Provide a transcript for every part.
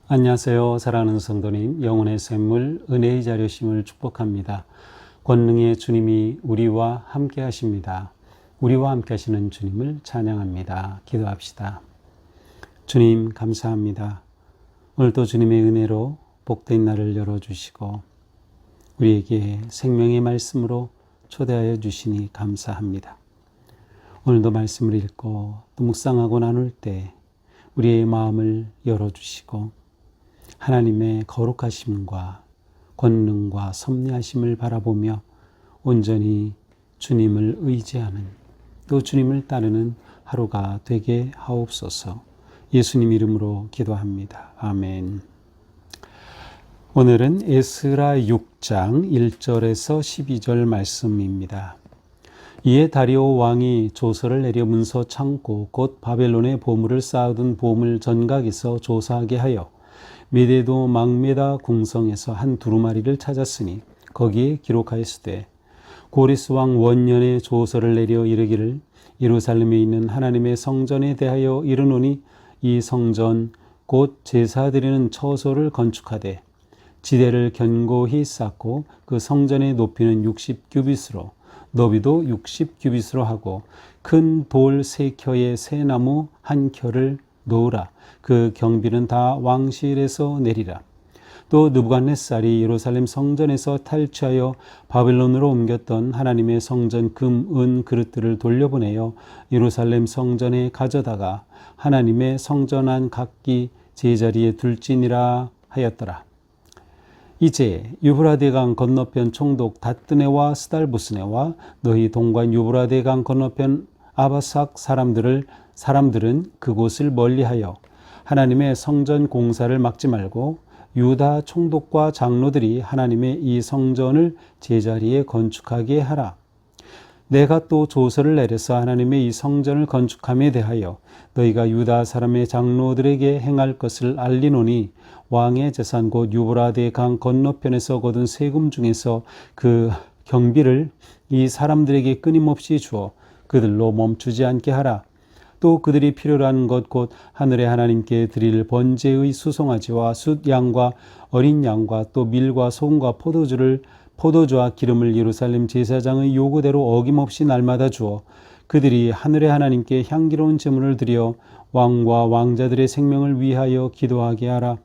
안녕하세요. 사랑하는 성도님, 영혼의 샘물, 은혜의 자료심을 축복합니다. 권능의 주님이 우리와 함께 하십니다. 우리와 함께 하시는 주님을 찬양합니다. 기도합시다. 주님 감사합니다. 오늘도 주님의 은혜로 복된 날을 열어주시고 우리에게 생명의 말씀으로 초대하여 주시니 감사합니다. 오늘도 말씀을 읽고 또 묵상하고 나눌 때 우리의 마음을 열어주시고 하나님의 거룩하심과 권능과 섭리하심을 바라보며 온전히 주님을 의지하는 또 주님을 따르는 하루가 되게 하옵소서. 예수님 이름으로 기도합니다. 아멘. 오늘은 에스라 6장 1절에서 12절 말씀입니다. 이에 다리오 왕이 조서를 내려 문서 창고 곧 바벨론의 보물을 쌓아둔 보물 전각에서 조사하게 하여 메데도 막메다 궁성에서 한 두루마리를 찾았으니 거기에 기록하였으되 고레스 왕 원년에 조서를 내려 이르기를 예루살렘에 있는 하나님의 성전에 대하여 이르노니 이 성전 곧 제사드리는 처소를 건축하되 지대를 견고히 쌓고 그 성전의 높이는 60규빗으로 너비도 60규빗으로 하고 큰 돌 3켜에 새 나무 1켜를 놓으라. 그 경비는 다 왕실에서 내리라. 또 느부갓네살이 예루살렘 성전에서 탈취하여 바벨론으로 옮겼던 하나님의 성전 금, 은 그릇들을 돌려보내어 예루살렘 성전에 가져다가 하나님의 성전 안 각기 제자리에 둘지니라 하였더라. 이제 유브라데강 건너편 총독 다뜨네와 스달보스네와 너희 동관 유브라데강 건너편 아바삭 사람들은 그곳을 멀리하여 하나님의 성전 공사를 막지 말고 유다 총독과 장로들이 하나님의 이 성전을 제자리에 건축하게 하라. 내가 또 조서를 내려서 하나님의 이 성전을 건축함에 대하여 너희가 유다 사람의 장로들에게 행할 것을 알리노니 왕의 재산 곧 유브라데 강 건너편에서 거둔 세금 중에서 그 경비를 이 사람들에게 끊임없이 주어 그들로 멈추지 않게 하라. 또 그들이 필요로 하는 것 곧 하늘의 하나님께 드릴 번제의 수송아지와 숫양과 어린 양과 또 밀과 소금과 포도주와 기름을 예루살렘 제사장의 요구대로 어김없이 날마다 주어 그들이 하늘의 하나님께 향기로운 제물을 드려 왕과 왕자들의 생명을 위하여 기도하게 하라.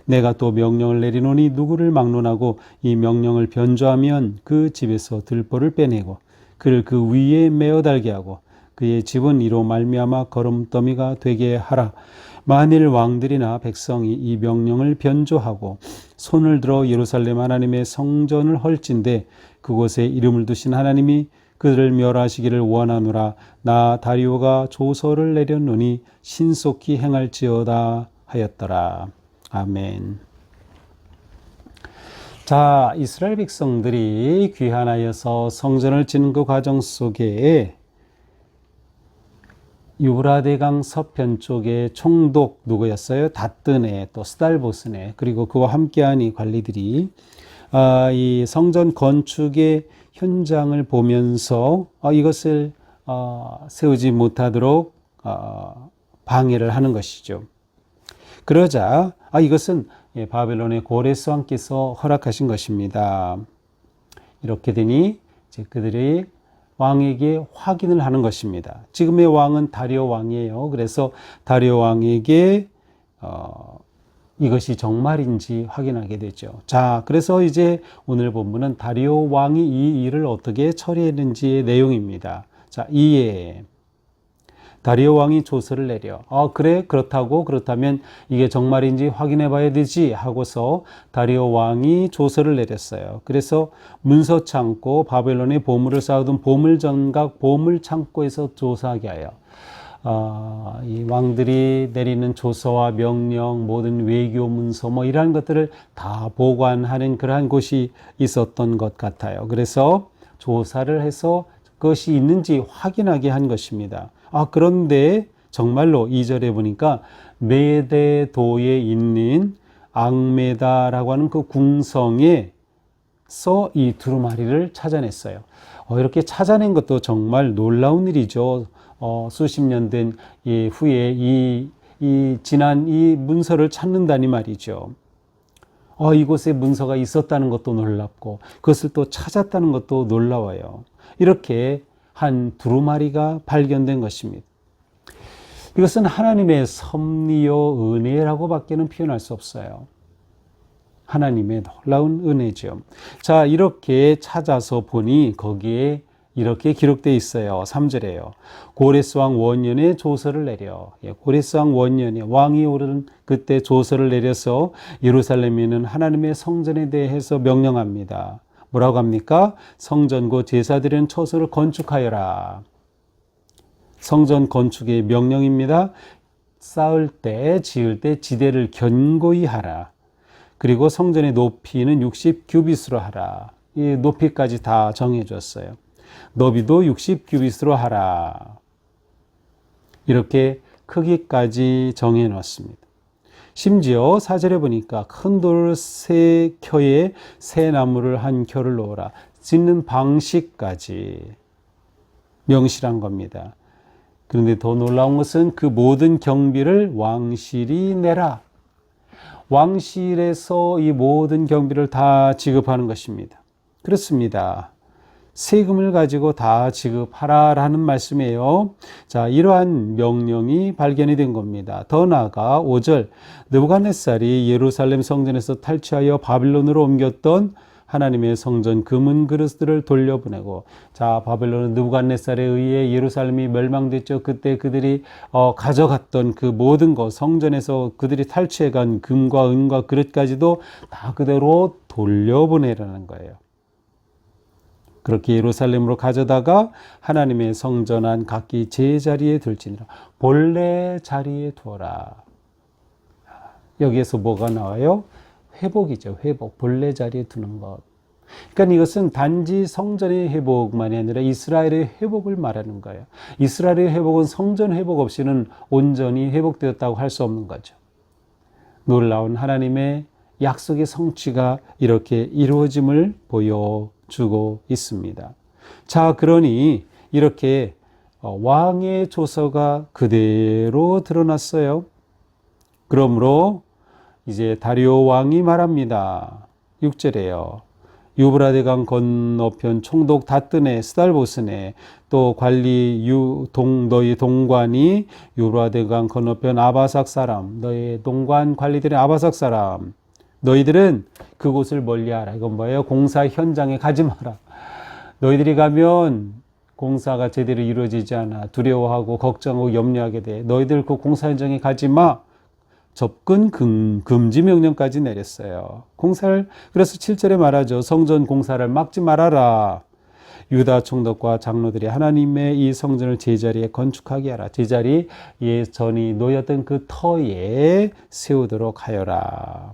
내가 또 명령을 내리노니 누구를 막론하고 이 명령을 변조하면 그 집에서 들보를 빼내고 그를 그 위에 메어 달게 하고 그의 집은 이로 말미암아 거름더미가 되게 하라. 만일 왕들이나 백성이 이 명령을 변조하고 손을 들어 예루살렘 하나님의 성전을 헐진대 그곳에 이름을 두신 하나님이 그들을 멸하시기를 원하노라. 나 다리오가 조서를 내렸노니 신속히 행할지어다 하였더라. 아멘. 자, 이스라엘 백성들이 귀환하여서 성전을 짓는 그 과정 속에 유브라데강 서편 쪽에 총독 누구였어요? 다뜨네, 또 스달보스네, 그리고 그와 함께한 이 관리들이 이 성전 건축의 현장을 보면서 이것을 세우지 못하도록 방해를 하는 것이죠. 그러자 이것은 바벨론의 고레스 왕께서 허락하신 것입니다. 이렇게 되니 이제 그들이 왕에게 확인을 하는 것입니다. 지금의 왕은 다리오 왕이에요. 그래서 다리오 왕에게 이것이 정말인지 확인하게 되죠. 자, 그래서 이제 오늘 본문은 다리오 왕이 이 일을 어떻게 처리했는지의 내용입니다. 자, 이에 다리오 왕이 조서를 내려 그래 그렇다면 이게 정말인지 확인해 봐야 되지 하고서 다리오 왕이 조서를 내렸어요. 그래서 문서 창고 바벨론의 보물을 쌓아둔 보물 전각 보물 창고에서 조사하게 하여 이 왕들이 내리는 조서와 명령 모든 외교 문서 이러한 것들을 다 보관하는 그러한 곳이 있었던 것 같아요. 그래서 조사를 해서 그것이 있는지 확인하게 한 것입니다. 그런데 정말로 2절에 보니까 메데도에 있는 앙메다라고 하는 그 궁성에서 이 두루마리를 찾아냈어요. 이렇게 찾아낸 것도 정말 놀라운 일이죠. 수십 년 된 후에 지난 이 문서를 찾는다니 말이죠. 이곳에 문서가 있었다는 것도 놀랍고 그것을 또 찾았다는 것도 놀라워요. 이렇게 한 두루마리가 발견된 것입니다. 이것은 하나님의 섭리요 은혜라고 밖에는 표현할 수 없어요. 하나님의 놀라운 은혜죠. 자, 이렇게 찾아서 보니 거기에 이렇게 기록되어 있어요. 3절에요. 고레스 왕 원년에 조서를 내려. 고레스 왕 원년에 왕이 오른 그때 조서를 내려서 예루살렘에 있는 하나님의 성전에 대해서 명령합니다. 뭐라고 합니까? 성전 곧 제사드리는 처소를 건축하여라. 성전 건축의 명령입니다. 쌓을 때, 지을 때 지대를 견고히 하라. 그리고 성전의 높이는 60규빗으로 하라. 이 높이까지 다 정해줬어요. 너비도 60규빗으로 하라. 이렇게 크기까지 정해놓습니다. 심지어 4절에 보니까 큰 돌을 3켜에 새 나무를 1켜를 놓으라. 짓는 방식까지 명시한 겁니다. 그런데 더 놀라운 것은 그 모든 경비를 왕실이 내라. 왕실에서 이 모든 경비를 다 지급하는 것입니다. 그렇습니다. 세금을 가지고 다 지급하라라는 말씀이에요. 자, 이러한 명령이 발견이 된 겁니다. 더 나아가 5절, 느부갓네살이 예루살렘 성전에서 탈취하여 바빌론으로 옮겼던 하나님의 성전 금은 그릇들을 돌려보내고, 자, 바벨론은 느부갓네살에 의해 예루살렘이 멸망됐죠. 그때 그들이 가져갔던 그 모든 것, 성전에서 그들이 탈취해간 금과 은과 그릇까지도 다 그대로 돌려보내라는 거예요. 그렇게 예루살렘으로 가져다가 하나님의 성전 안 각기 제자리에 둘지니라. 본래 자리에 두어라. 여기에서 뭐가 나와요? 회복이죠. 회복. 본래 자리에 두는 것. 그러니까 이것은 단지 성전의 회복만이 아니라 이스라엘의 회복을 말하는 거예요. 이스라엘의 회복은 성전 회복 없이는 온전히 회복되었다고 할 수 없는 거죠. 놀라운 하나님의 약속의 성취가 이렇게 이루어짐을 보여주고 있습니다. 자, 그러니 이렇게 왕의 조서가 그대로 드러났어요. 그러므로 이제 다리오 왕이 말합니다. 6절에요. 유브라데강 건너편 총독 다뜨네 스달보스네 또 관리 너희 동관이 유브라데강 건너편 아바삭 사람 너희 동관 관리들의 아바삭 사람 너희들은 그곳을 멀리하라. 이건 뭐예요? 공사 현장에 가지 마라. 너희들이 가면 공사가 제대로 이루어지지 않아 두려워하고 걱정하고 염려하게 돼. 너희들 그 공사 현장에 가지 마. 접근 금지 명령까지 내렸어요. 그래서 7절에 말하죠. 성전 공사를 막지 말아라. 유다 총독과 장로들이 하나님의 이 성전을 제자리에 건축하게 하라. 제자리에 전이 놓였던 그 터에 세우도록 하여라.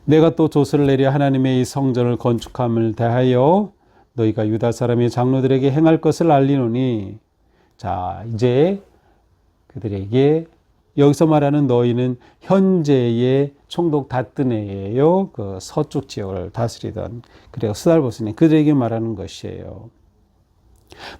내가 또 조서를 내려 하나님의 이 성전을 건축함을 대하여 너희가 유다 사람의 장로들에게 행할 것을 알리노니. 자, 이제 그들에게 여기서 말하는 너희는 현재의 총독 다뜨네예요. 그 서쪽 지역을 다스리던 그리고 스달보스네 그들에게 말하는 것이에요.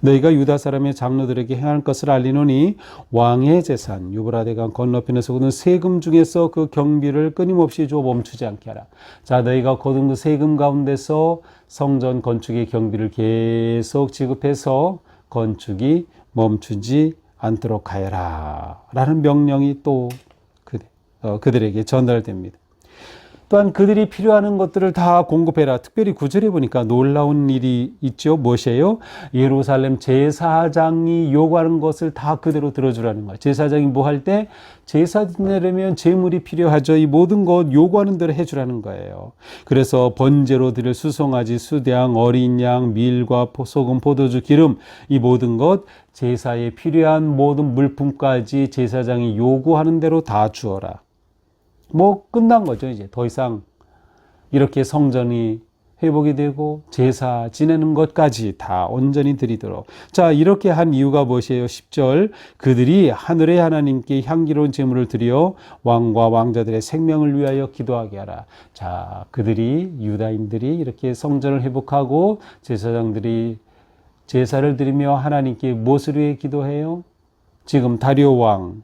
너희가 유다 사람의 장로들에게 행할 것을 알리노니 왕의 재산 유브라데강 건너편에서 거둔 세금 중에서 그 경비를 끊임없이 줘 멈추지 않게 하라. 자, 너희가 거둔 그 세금 가운데서 성전 건축의 경비를 계속 지급해서 건축이 멈추지 않도록 하여라 라는 명령이 또 그들에게 전달됩니다. 또한 그들이 필요하는 것들을 다 공급해라. 특별히 9절에 보니까 놀라운 일이 있죠. 무엇이에요? 예루살렘 제사장이 요구하는 것을 다 그대로 들어주라는 거예요. 제사장이 뭐 할 때? 제사 드리려면 제물이 필요하죠. 이 모든 것 요구하는 대로 해주라는 거예요. 그래서 번제로 드릴 수송아지, 수대양, 어린 양, 밀과 소금, 포도주, 기름 이 모든 것 제사에 필요한 모든 물품까지 제사장이 요구하는 대로 다 주어라. 뭐 끝난 거죠. 이제 더 이상 이렇게 성전이 회복이 되고 제사 지내는 것까지 다 온전히 드리도록. 자, 이렇게 한 이유가 무엇이에요? 10절. 그들이 하늘의 하나님께 향기로운 제물을 드려 왕과 왕자들의 생명을 위하여 기도하게 하라. 자, 그들이 유다인들이 이렇게 성전을 회복하고 제사장들이 제사를 드리며 하나님께 무엇을 위해 기도해요? 지금 다리오 왕,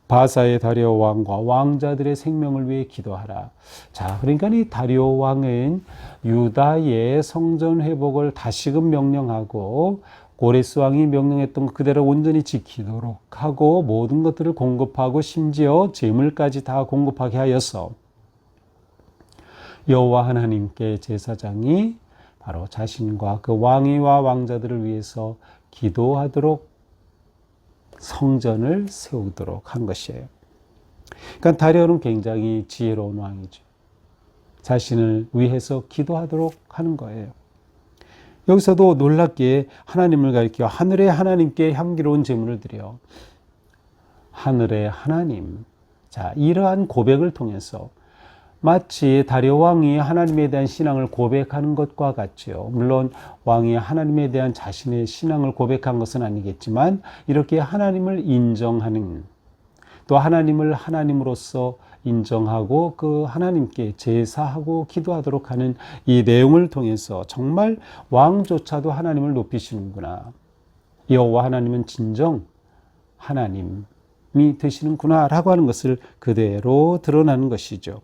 바사의 다리오 왕과 왕자들의 생명을 위해 기도하라. 자, 그러니까 이 다리오 왕은 유다의 성전 회복을 다시금 명령하고 고레스 왕이 명령했던 것 그대로 온전히 지키도록 하고 모든 것들을 공급하고 심지어 재물까지 다 공급하게 하여서 여호와 하나님께 제사장이 바로 자신과 그 왕위와 왕자들을 위해서 기도하도록 성전을 세우도록 한 것이에요. 그러니까 다리오는 굉장히 지혜로운 왕이죠. 자신을 위해서 기도하도록 하는 거예요. 여기서도 놀랍게 하나님을 가리켜 하늘의 하나님께 향기로운 제물을 드려. 하늘의 하나님. 자, 이러한 고백을 통해서 마치 다리오 왕이 하나님에 대한 신앙을 고백하는 것과 같지요. 물론 왕이 하나님에 대한 자신의 신앙을 고백한 것은 아니겠지만 이렇게 하나님을 인정하는, 또 하나님을 하나님으로서 인정하고 그 하나님께 제사하고 기도하도록 하는 이 내용을 통해서 정말 왕조차도 하나님을 높이시는구나. 여호와 하나님은 진정 하나님이 되시는구나 라고 하는 것을 그대로 드러나는 것이죠.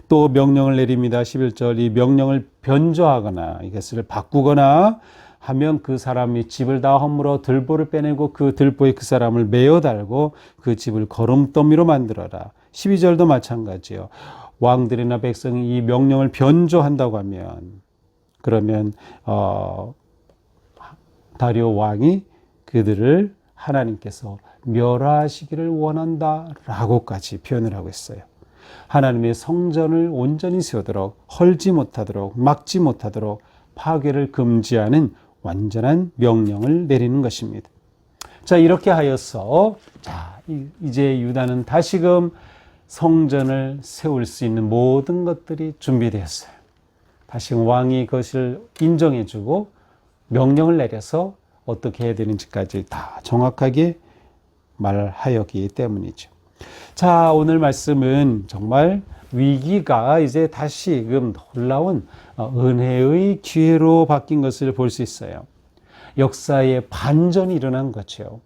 또 명령을 내립니다. 11절. 이 명령을 변조하거나 이것을 바꾸거나 하면 그 사람이 집을 다 허물어 들보를 빼내고 그 들보에 그 사람을 메어 달고 그 집을 거름더미로 만들어라. 12절도 마찬가지요. 왕들이나 백성이 이 명령을 변조한다고 하면 그러면 다리오 왕이 그들을 하나님께서 멸하시기를 원한다라고까지 표현을 하고 있어요. 하나님의 성전을 온전히 세우도록, 헐지 못하도록, 막지 못하도록 파괴를 금지하는 완전한 명령을 내리는 것입니다. 자, 이렇게 하여서 자, 이제 유다는 다시금 성전을 세울 수 있는 모든 것들이 준비되었어요. 다시금 왕이 그것을 인정해주고 명령을 내려서 어떻게 해야 되는지까지 다 정확하게 말하였기 때문이죠. 자, 오늘 말씀은 정말 위기가 이제 다시금 놀라운 은혜의 기회로 바뀐 것을 볼 수 있어요. 역사의 반전이 일어난 거죠.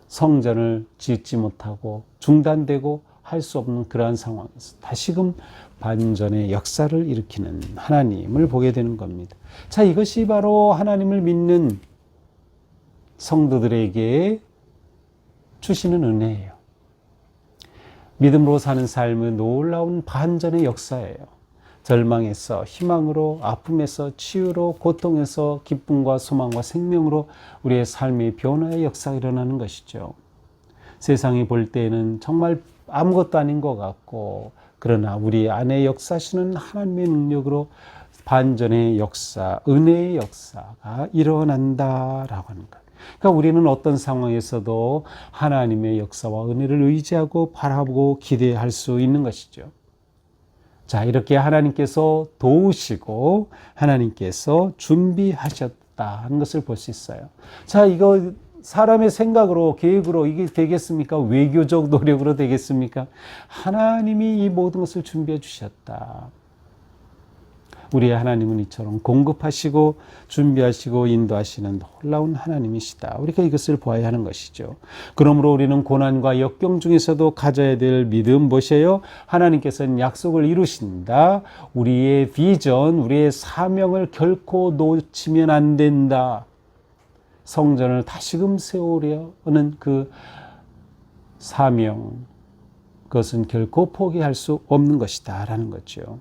성전을 짓지 못하고 중단되고 할 수 없는 그러한 상황에서 다시금 반전의 역사를 일으키는 하나님을 보게 되는 겁니다. 자, 이것이 바로 하나님을 믿는 성도들에게 주시는 은혜예요. 믿음으로 사는 삶은 놀라운 반전의 역사예요. 절망에서 희망으로, 아픔에서 치유로, 고통에서 기쁨과 소망과 생명으로 우리의 삶의 변화의 역사가 일어나는 것이죠. 세상이 볼 때에는 정말 아무것도 아닌 것 같고, 그러나 우리 안에 역사하시는 하나님의 능력으로 반전의 역사, 은혜의 역사가 일어난다라고 하는 것. 그러니까 우리는 어떤 상황에서도 하나님의 역사와 은혜를 의지하고 바라보고 기대할 수 있는 것이죠. 자, 이렇게 하나님께서 도우시고 하나님께서 준비하셨다는 것을 볼 수 있어요. 자, 이거 사람의 생각으로, 계획으로 이게 되겠습니까? 외교적 노력으로 되겠습니까? 하나님이 이 모든 것을 준비해 주셨다. 우리의 하나님은 이처럼 공급하시고 준비하시고 인도하시는 놀라운 하나님이시다. 우리가 이것을 보아야 하는 것이죠. 그러므로 우리는 고난과 역경 중에서도 가져야 될 믿음 무엇이에요? 하나님께서는 약속을 이루신다. 우리의 비전, 우리의 사명을 결코 놓치면 안 된다. 성전을 다시금 세우려는 그 사명, 그것은 결코 포기할 수 없는 것이다 라는 거죠.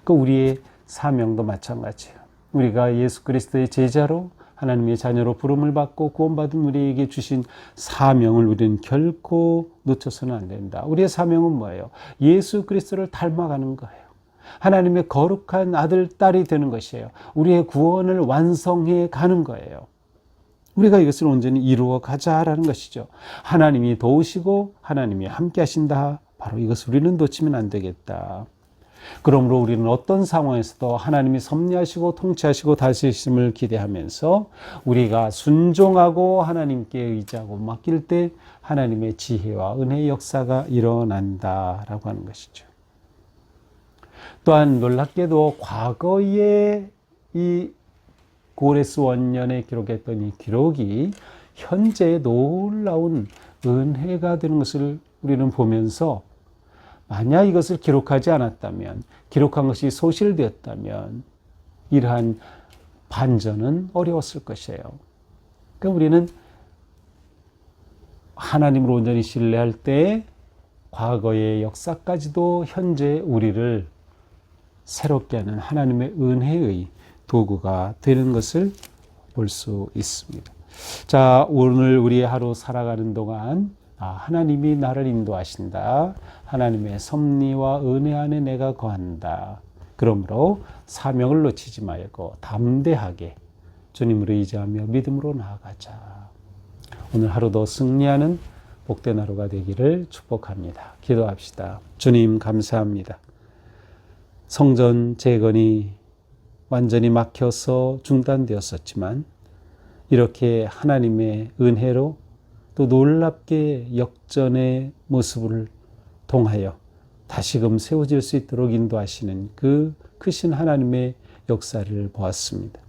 그 우리의 사명도 마찬가지예요. 우리가 예수 그리스도의 제자로 하나님의 자녀로 부름을 받고 구원받은 우리에게 주신 사명을 우리는 결코 놓쳐서는 안 된다. 우리의 사명은 뭐예요? 예수 그리스도를 닮아가는 거예요. 하나님의 거룩한 아들, 딸이 되는 것이에요. 우리의 구원을 완성해 가는 거예요. 우리가 이것을 온전히 이루어 가자라는 것이죠. 하나님이 도우시고 하나님이 함께 하신다. 바로 이것을 우리는 놓치면 안 되겠다. 그러므로 우리는 어떤 상황에서도 하나님이 섭리하시고 통치하시고 다스리심을 기대하면서 우리가 순종하고 하나님께 의지하고 맡길 때 하나님의 지혜와 은혜의 역사가 일어난다라고 하는 것이죠. 또한 놀랍게도 과거에 이 고레스 원년에 기록했던 이 기록이 현재의 놀라운 은혜가 되는 것을 우리는 보면서 만약 이것을 기록하지 않았다면, 기록한 것이 소실되었다면 이러한 반전은 어려웠을 것이에요. 그러니까 우리는 하나님을 온전히 신뢰할 때 과거의 역사까지도 현재 우리를 새롭게 하는 하나님의 은혜의 도구가 되는 것을 볼 수 있습니다. 자, 오늘 우리의 하루 살아가는 동안 하나님이 나를 인도하신다. 하나님의 섭리와 은혜 안에 내가 거한다. 그러므로 사명을 놓치지 말고 담대하게 주님을 의지하며 믿음으로 나아가자. 오늘 하루도 승리하는 복된 하루가 되기를 축복합니다. 기도합시다. 주님 감사합니다. 성전 재건이 완전히 막혀서 중단되었었지만 이렇게 하나님의 은혜로 또 놀랍게 역전의 모습을 통하여 다시금 세워질 수 있도록 인도하시는 그 크신 하나님의 역사를 보았습니다.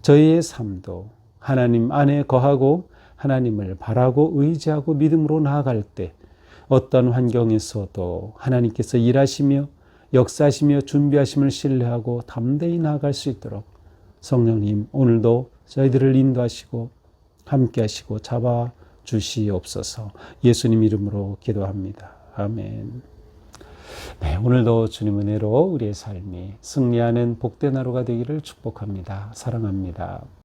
저희의 삶도 하나님 안에 거하고 하나님을 바라고 의지하고 믿음으로 나아갈 때 어떤 환경에서도 하나님께서 일하시며 역사하시며 준비하심을 신뢰하고 담대히 나아갈 수 있도록 성령님 오늘도 저희들을 인도하시고 함께 하시고 잡아 주시옵소서. 예수님 이름으로 기도합니다. 아멘. 네, 오늘도 주님 은혜로 우리의 삶이 승리하는 복된 하루가 되기를 축복합니다. 사랑합니다.